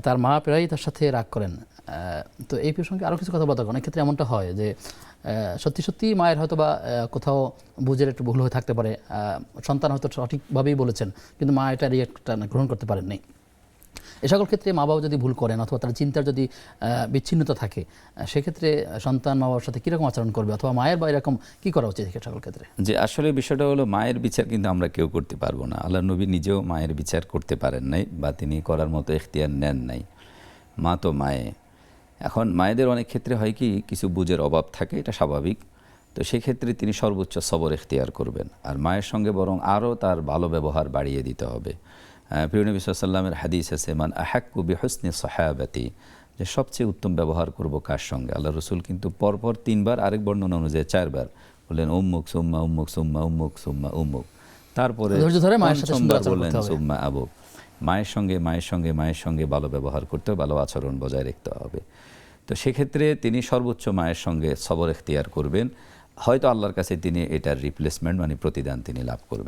তার মা প্রায়ই তার সাথে রাগ করেন। তো এই প্রসঙ্গে আরও কিছু কথা বলতে অনেক ক্ষেত্রে এমনটা হয় যে সত্যি সত্যি মায়ের হয়তো বা কোথাও বুঝের একটু ভুল হয়ে থাকতে পারে, সন্তান হয়তো সঠিকভাবেই বলেছেন কিন্তু মা এটা রিয়েক্টটা গ্রহণ করতে পারেননি। এ সকল ক্ষেত্রে মা বাবা যদি ভুল করেন অথবা তার চিন্তার যদি বিচ্ছিন্নতা থাকে, সেক্ষেত্রে সন্তান মা বাবার সাথে কীরকম আচরণ করবে অথবা মায়ের বা এরকম কী করা উচিত সে সকল ক্ষেত্রে? যে আসলে বিষয়টা হলো মায়ের বিচার কিন্তু আমরা কেউ করতে পারবো না। আল্লাহ নবী নিজেও মায়ের বিচার করতে পারেন নাই বা তিনি করার মতো এখতিয়ার নেন নাই। মা তো মায়ে। এখন মায়েদের অনেক ক্ষেত্রে হয় কি কিছু বুঝের অভাব থাকে, এটা স্বাভাবিক। তো সেক্ষেত্রে তিনি সর্বোচ্চ সবর এখতিয়ার করবেন, আর মায়ের সঙ্গে বরং আরও তার ভালো ব্যবহার বাড়িয়ে দিতে হবে। প্রিয় নবী সাল্লাল্লাহু আলাইহি ওয়াসাল্লামের হাদিস আছে, মান আহাক্কু বিহুসনি সাহাবাতি, যে সবচেয়ে উত্তম ব্যবহার করব কার সঙ্গে। আল্লাহ রসুল কিন্তু পরপর 3 বার, আরেক বর্ণনা অনুযায়ী 4 বার বললেন উম্মুক সুম্মা উম্মুক সুম্মা উম্মুক সুম্মা উম্মুক, তারপরে পঞ্চমবার বললেন সুম্মা আবুক। মায়ের সঙ্গে ভালো ব্যবহার করতে হবে, ভালো আচরণ বজায় রাখতে হবে। তো সেক্ষেত্রে তিনি সর্বোচ্চ মায়ের সঙ্গে সবর এখতিয়ার করবেন, হয়তো আল্লাহর কাছে তিনি এটার রিপ্লেসমেন্ট মানে প্রতিদান তিনি লাভ করবেন।